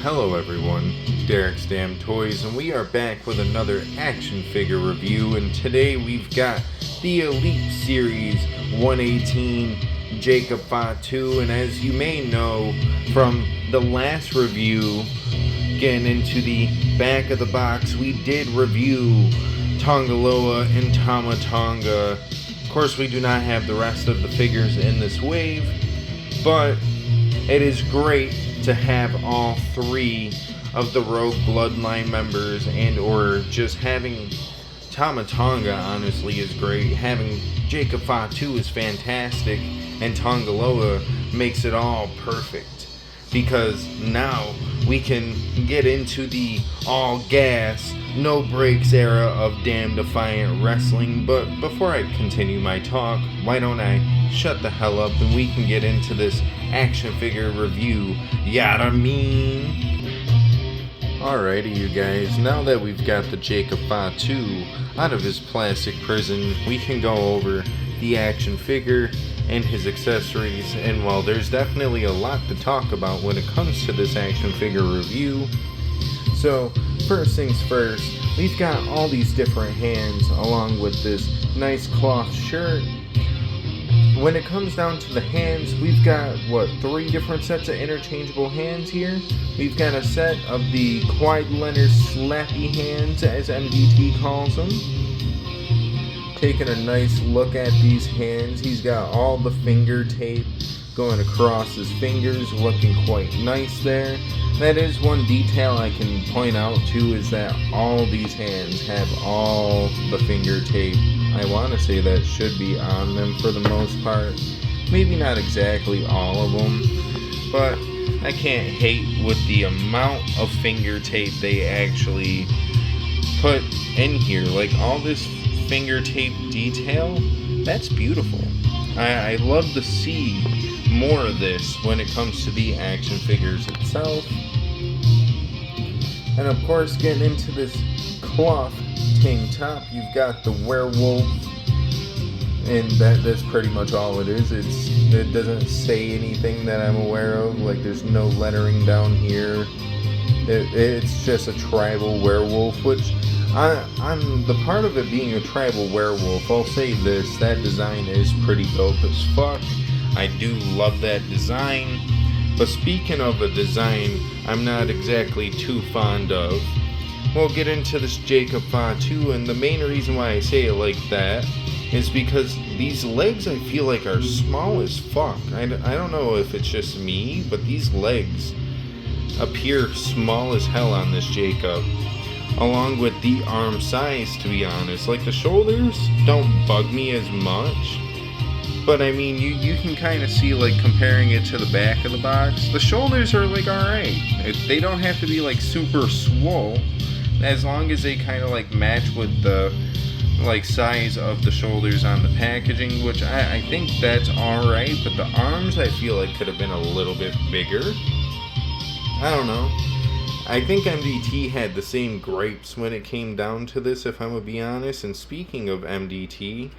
Hello everyone, Derek's Damn Toys, and we are back with another action figure review, and today we've got the Elite Series 118 Jacob Fatu, and as you may know from the last review, getting into the back of the box, we did review Tongaloa and Tama. Of course, we do not have the rest of the figures in this wave, but it is great to have all three of the Rogue Bloodline members, and or just having Tama honestly is great. Having Jacob Fatu is fantastic, and Tongaloa makes it all perfect, because now we can get into the all gas, no brakes era of Damn Defiant Wrestling. But before I continue my talk, why don't I shut the hell up and we can get into this action figure review, yada mean? Alrighty you guys, now that we've got the Jacob Fatu out of his plastic prison, we can go over the action figure and his accessories, and while there's definitely a lot to talk about when it comes to this action figure review, so first things first, we've got all these different hands along with this nice cloth shirt. When it comes down to the hands, we've got, three different sets of interchangeable hands here. We've got a set of the Kawhi Leonard slappy hands, as MDT calls them. Taking a nice look at these hands, he's got all the finger tape going across his fingers, looking quite nice there. That is one detail I can point out too, is that all these hands have all the finger tape. I want to say that should be on them for the most part. Maybe not exactly all of them, but I can't hate with the amount of finger tape they actually put in here. Like, all this finger tape detail, that's beautiful. I love to see more of this when it comes to the action figures itself. And of course, getting into this cloth tank top, you've got the werewolf, and that's pretty much all it is. It doesn't say anything that I'm aware of. Like, there's no lettering down here. It's just a tribal werewolf, which on the part of it being a tribal werewolf, I'll say this: that design is pretty dope as fuck. I do love that design. But speaking of a design I'm not exactly too fond of, we'll get into this Jacob Fatu, and the main reason why I say it like that is because these legs I feel like are small as fuck. I don't know if it's just me, but these legs appear small as hell on this Jacob, along with the arm size, to be honest. Like, the shoulders don't bug me as much, but I mean, you can kind of see, like, comparing it to the back of the box, the shoulders are, like, alright. They don't have to be, like, super swole, as long as they kind of, like, match with the, like, size of the shoulders on the packaging, which I think that's alright, but the arms I feel like could have been a little bit bigger. I don't know. I think MDT had the same gripes when it came down to this, if I'm gonna be honest. And speaking of MDT,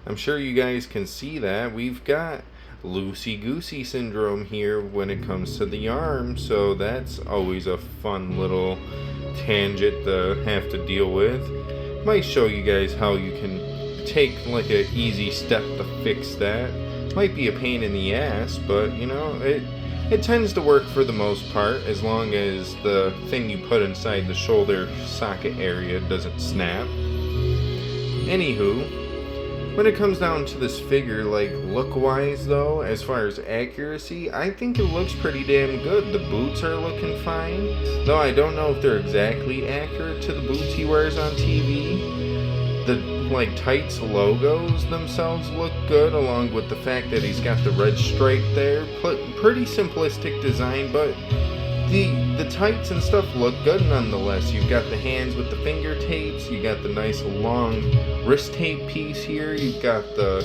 I'm sure you guys can see that we've got loosey-goosey syndrome here when it comes to the arm, so that's always a fun little tangent to have to deal with. Might show you guys how you can take, like, an easy step to fix that. Might be a pain in the ass, but, you know, it tends to work for the most part, as long as the thing you put inside the shoulder socket area doesn't snap. Anywho, when it comes down to this figure, like, look-wise though, as far as accuracy, I think it looks pretty damn good. The boots are looking fine, though I don't know if they're exactly accurate to the boots he wears on TV. The, like, tights logos themselves look good, along with the fact that he's got the red stripe there. Pretty simplistic design, but the tights and stuff look good nonetheless. You've got the hands with the finger tapes, you got the nice long wrist tape piece here, you've got the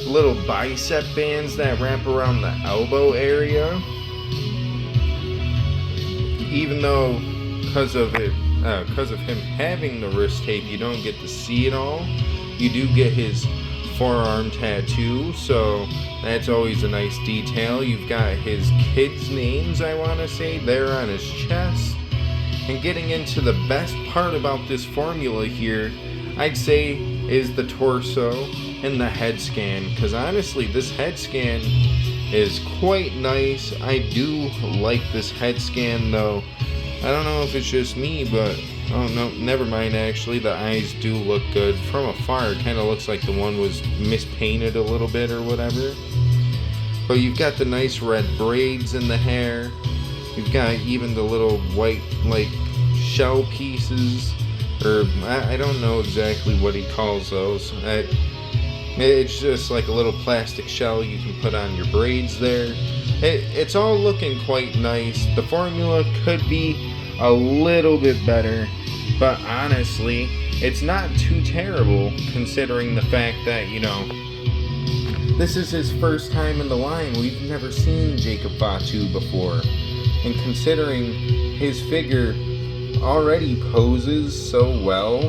little bicep bands that wrap around the elbow area. Even though because of him having the wrist tape, you don't get to see it all, you do get his forearm tattoo, so that's always a nice detail. You've got his kids' names, I want to say, there on his chest. And getting into the best part about this formula here, I'd say, is the torso and the head scan, because honestly this head scan is quite nice. I do like this head scan though. I don't know if it's just me, but oh no, never mind, actually the eyes do look good. From afar it kind of looks like the one was mispainted a little bit or whatever. But you've got the nice red braids in the hair. You've got even the little white like shell pieces, or I don't know exactly what he calls those. It's just like a little plastic shell you can put on your braids there. It's all looking quite nice. The formula could be a little bit better, but honestly, it's not too terrible considering the fact that, you know, this is his first time in the line. We've never seen Jacob Fatu before. And considering his figure already poses so well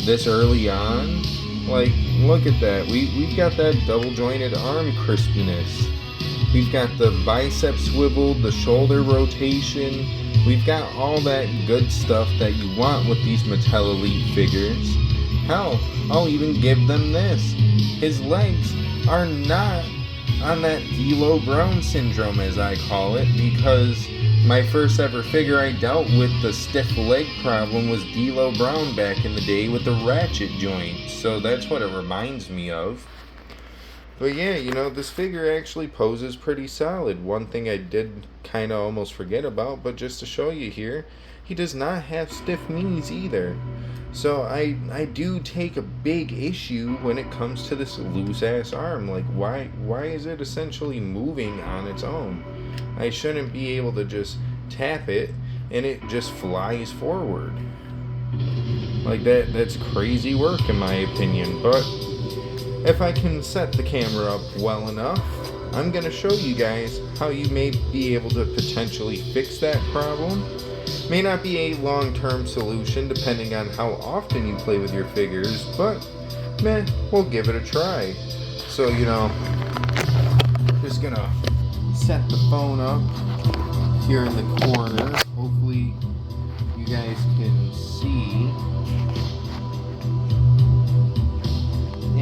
this early on, like, look at that. We've got that double jointed arm crispiness. We've got the bicep swivel, the shoulder rotation. We've got all that good stuff that you want with these Mattel Elite figures. Hell, I'll even give them this. His legs are not on that D'Lo Brown syndrome, as I call it, because my first ever figure I dealt with the stiff leg problem was D'Lo Brown back in the day with the ratchet joint. So that's what it reminds me of. But yeah, you know, this figure actually poses pretty solid. One thing I did kind of almost forget about, but just to show you here, he does not have stiff knees either. So I do take a big issue when it comes to this loose ass arm. Like, why is it essentially moving on its own? I shouldn't be able to just tap it and it just flies forward. Like that's crazy work in my opinion. But if I can set the camera up well enough, I'm gonna show you guys how you may be able to potentially fix that problem. May not be a long-term solution depending on how often you play with your figures, but meh, we'll give it a try. So, you know, just gonna set the phone up here in the corner. Hopefully you guys can see. I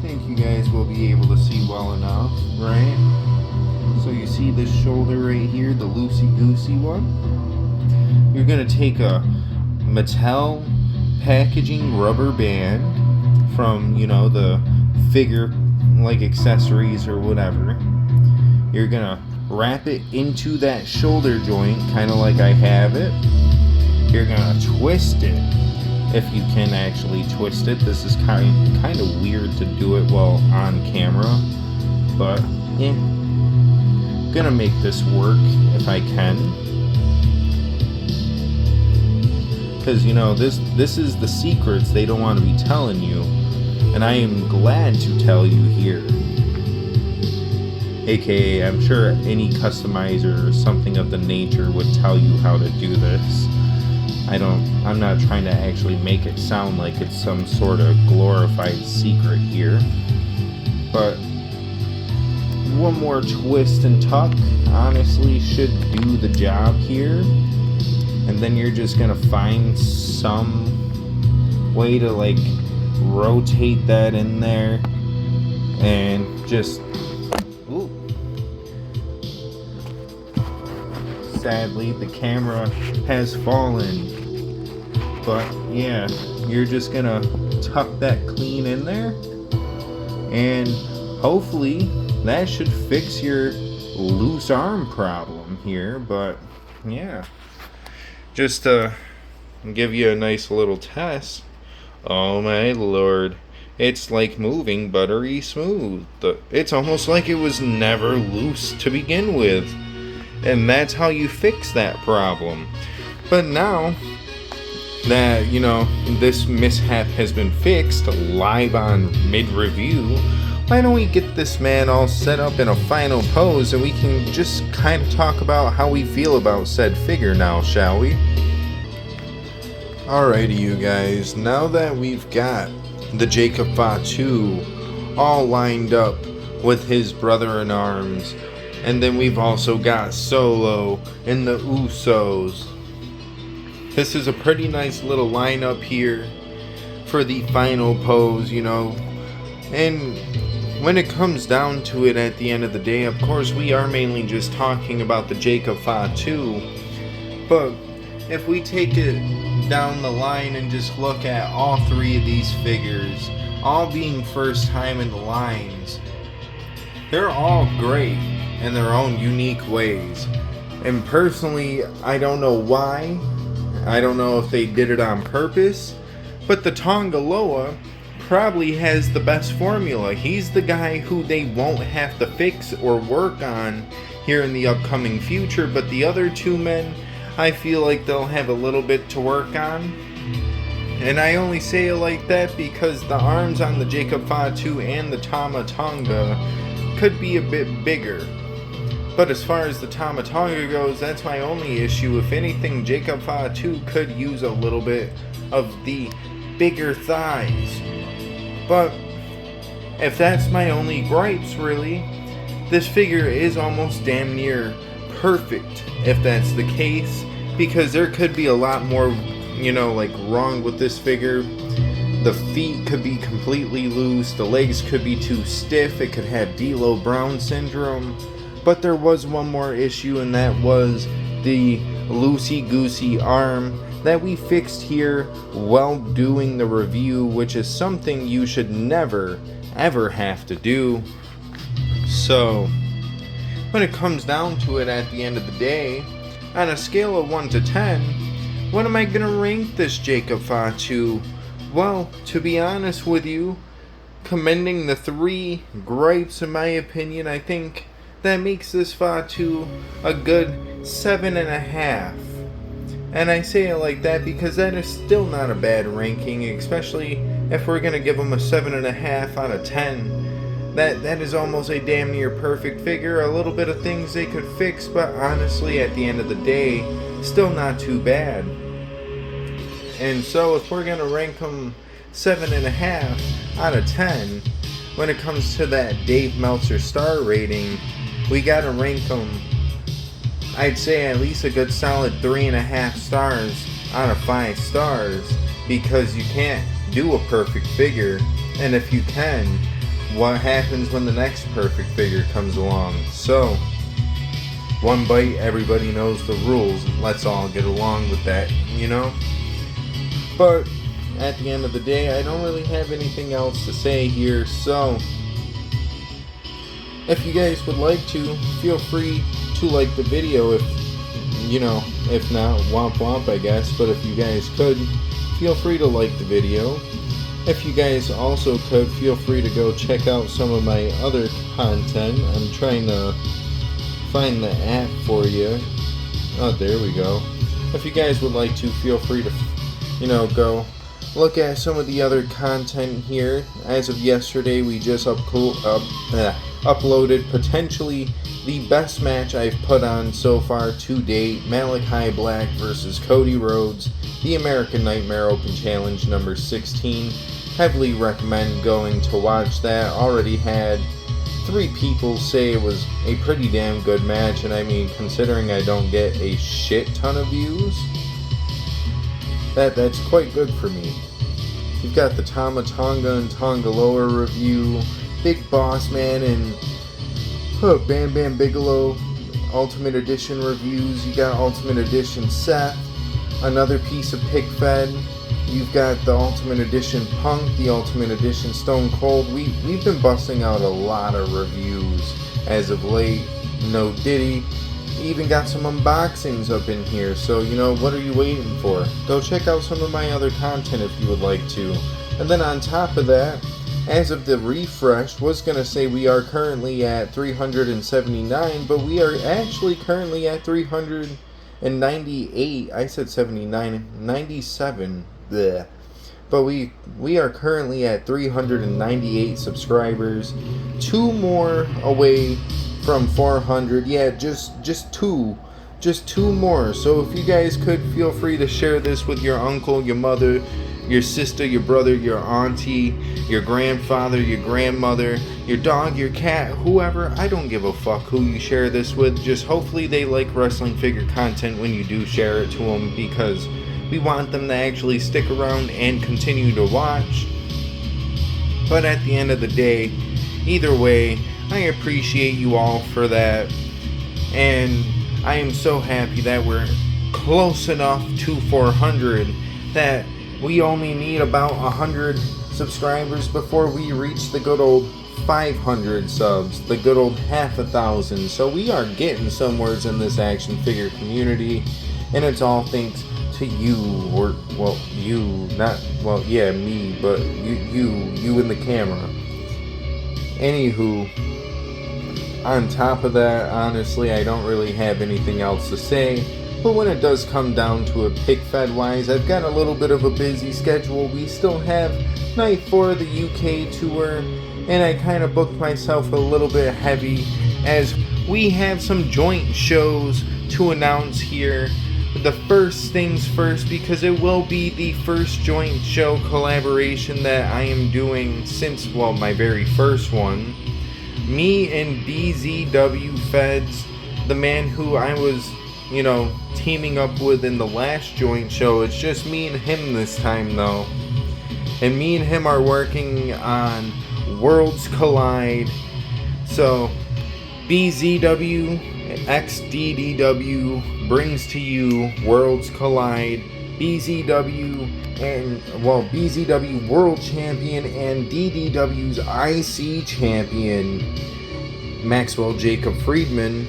think you guys will be able to see well enough, right? So you see this shoulder right here, the loosey-goosey one? You're going to take a Mattel packaging rubber band from, you know, the figure like accessories or whatever. You're going to wrap it into that shoulder joint, kind of like I have it. You're going to twist it, if you can actually twist it. This is kind of weird to do it while on camera, but yeah. Gonna make this work if I can, because you know this is the secrets they don't want to be telling you, and I am glad to tell you here. AKA, I'm sure any customizer or something of the nature would tell you how to do this. I'm not trying to actually make it sound like it's some sort of glorified secret here, but one more twist and tuck honestly should do the job here. And then you're just gonna find some way to like rotate that in there and just ooh. Sadly the camera has fallen, but yeah, you're just gonna tuck that clean in there, and hopefully that should fix your loose arm problem here. But yeah, just to give you a nice little test. Oh my lord, it's like moving buttery smooth. It's almost like it was never loose to begin with, and that's how you fix that problem. But now that, you know, this mishap has been fixed live on mid-review, why don't we get this man all set up in a final pose and we can just kind of talk about how we feel about said figure now, shall we? Alrighty, you guys, now that we've got the Jacob Fatu, all lined up with his brother-in-arms. And then we've also got Solo and the Usos. This is a pretty nice little lineup here for the final pose, you know. And when it comes down to it at the end of the day, of course, we are mainly just talking about the Jacob Fatu. But if we take it down the line and just look at all three of these figures, all being first time in the lines, they're all great in their own unique ways. And personally, I don't know why. I don't know if they did it on purpose, but the Tongaloa probably has the best formula. He's the guy who they won't have to fix or work on here in the upcoming future, but the other two men, I feel like they'll have a little bit to work on. And I only say it like that because the arms on the Jacob Fatu and the Tama Tonga could be a bit bigger. But as far as the Tama Tonga goes, that's my only issue. If anything, Jacob Fatu could use a little bit of the bigger thighs. But if that's my only gripes, really, this figure is almost damn near perfect if that's the case, because there could be a lot more, you know, like wrong with this figure. The feet could be completely loose, the legs could be too stiff, it could have D'Lo Brown syndrome. But there was one more issue, and that was the loosey-goosey arm that we fixed here while doing the review, which is something you should never, ever have to do. So, when it comes down to it at the end of the day, on a scale of 1 to 10, what am I going to rank this Jacob Fatu? Well, to be honest with you, commending the 3 gripes in my opinion, I think that makes this Fatu a good 7.5. And I say it like that because that is still not a bad ranking, especially if we're going to give him a 7.5 out of 10. That is almost a damn near perfect figure. A little bit of things they could fix, but honestly, at the end of the day, still not too bad. And so if we're going to rank him 7.5 out of 10, when it comes to that Dave Meltzer star rating, we got to rank him, I'd say, at least a good solid 3.5 stars out of 5 stars, because you can't do a perfect figure, and if you can, what happens when the next perfect figure comes along? So, one bite, everybody knows the rules. Let's all get along with that, you know? But at the end of the day, I don't really have anything else to say here, so if you guys would like to, feel free to like the video. If, you know, if not, womp womp, I guess. But if you guys could, feel free to like the video. If you guys also could, feel free to go check out some of my other content. I'm trying to find the app for you. Oh, there we go. If you guys would like to, feel free to, you know, go look at some of the other content here. As of yesterday, we just uploaded potentially the best match I've put on so far to date, Malachi Black versus Cody Rhodes, the American Nightmare Open Challenge number 16. Heavily recommend going to watch that. Already had 3 people say it was a pretty damn good match, and I mean, considering I don't get a shit ton of views, that's quite good for me. You've got the Tama Tonga and Tongaloa review, Big Boss Man and Bam Bam Bigelow Ultimate Edition reviews. You got Ultimate Edition Seth, another piece of Pick Fed. You've got the Ultimate Edition Punk, the Ultimate Edition Stone Cold. We've been busting out a lot of reviews as of late. No Diddy. Even got some unboxings up in here, so you know, what are you waiting for? Go check out some of my other content if you would like to. And then on top of that, as of the refresh, was going to say we are currently at 379, but we are actually currently at 398. I said 79, 97. Bleh. But we are currently at 398 subscribers. 2 more away from 400. Yeah, just two more. So if you guys could, feel free to share this with your uncle, your mother, your sister, your brother, your auntie, your grandfather, your grandmother, your dog, your cat, whoever. I don't give a fuck who you share this with. Just hopefully they like wrestling figure content when you do share it to them, because we want them to actually stick around and continue to watch. But at the end of the day, either way, I appreciate you all for that. And I am so happy that we're close enough to 400 that we only need about 100 subscribers before we reach the good old 500 subs, the good old 500. So we are getting somewheres in this action figure community, and it's all thanks to you, or well, you, not, well, yeah, me, but you in the camera. Anywho, on top of that, honestly, I don't really have anything else to say. But when it does come down to it, pick fed wise, I've got a little bit of a busy schedule. We still have night 4 of the UK tour, and I kind of booked myself a little bit heavy as we have some joint shows to announce here. The first things first, because it will be the first joint show collaboration that I am doing since, well, my very first one. Me and BZW Feds, the man who I was, teaming up with in the last joint show. It's just me and him this time, though. And me and him are working on Worlds Collide. So, BZW x DDW brings to you Worlds Collide. BZW World Champion and DDW's IC Champion, Maxwell Jacob Friedman,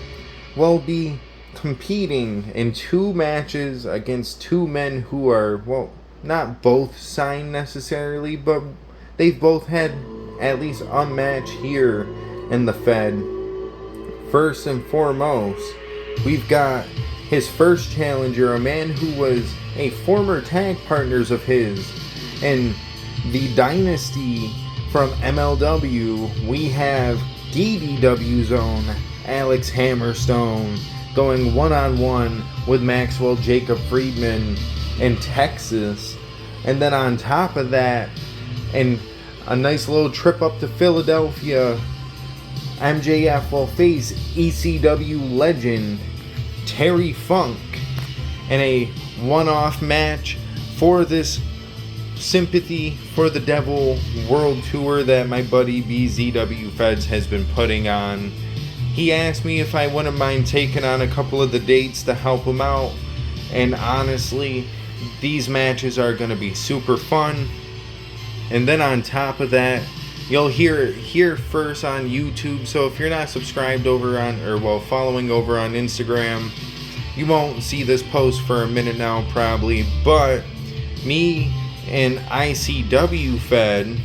will be competing in 2 matches against 2 men who are, well, not both signed necessarily, but they've both had at least a match here in the Fed. First and foremost, we've got his first challenger, a man who was a former tag partners of his, and the Dynasty from MLW. We have DDW's own Alex Hammerstone going one-on-one with Maxwell Jacob Friedman in Texas. And then on top of that, and a nice little trip up to Philadelphia, MJF will face ECW legend Terry Funk in a one-off match for this Sympathy for the Devil World Tour that my buddy BZW Feds has been putting on. He asked me if I wouldn't mind taking on a couple of the dates to help him out, and honestly, these matches are going to be super fun. And then on top of that, you'll hear it here first on YouTube. So if you're not subscribed over on, or well, following over on Instagram, you won't see this post for a minute now probably. But me and ICW Fed,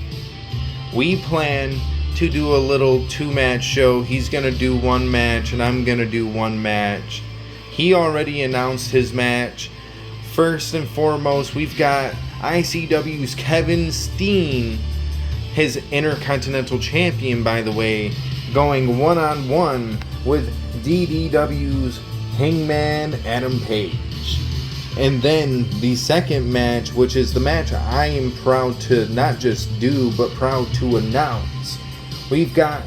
we plan to do a little 2-match show. He's gonna do 1 match and I'm gonna do 1 match. He already announced his match. First and foremost, we've got ICW's Kevin Steen, his Intercontinental Champion, by the way, going one-on-one with DDW's Hangman Adam Page. And then the second match, which is the match I am proud to not just do, but proud to announce. We've got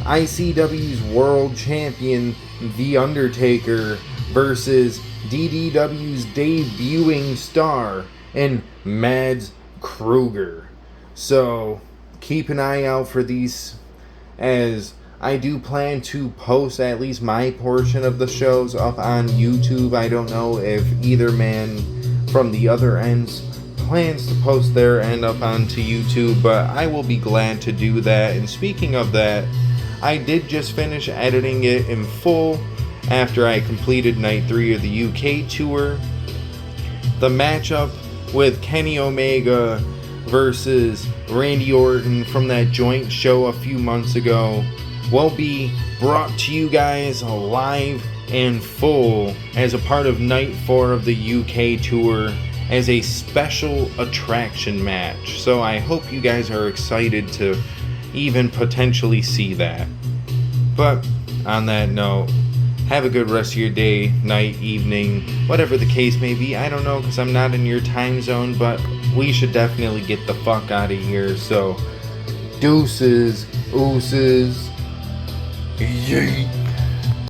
ICW's World Champion, The Undertaker, versus DDW's debuting star and Mads Kruger. So keep an eye out for these, as I do plan to post at least my portion of the shows up on YouTube. I don't know if either man from the other ends plans to post their end up onto YouTube, but I will be glad to do that. And speaking of that, I did just finish editing it in full after I completed night 3 of the UK tour. The matchup with Kenny Omega versus Randy Orton from that joint show a few months ago will be brought to you guys live and full as a part of night 4 of the UK tour as a special attraction match. So I hope you guys are excited to even potentially see that. But on that note, Have a good rest of your day, night, evening, whatever the case may be. I don't know, because I'm not in your time zone, but we should definitely get the fuck out of here. So, deuces, ooses, yeet.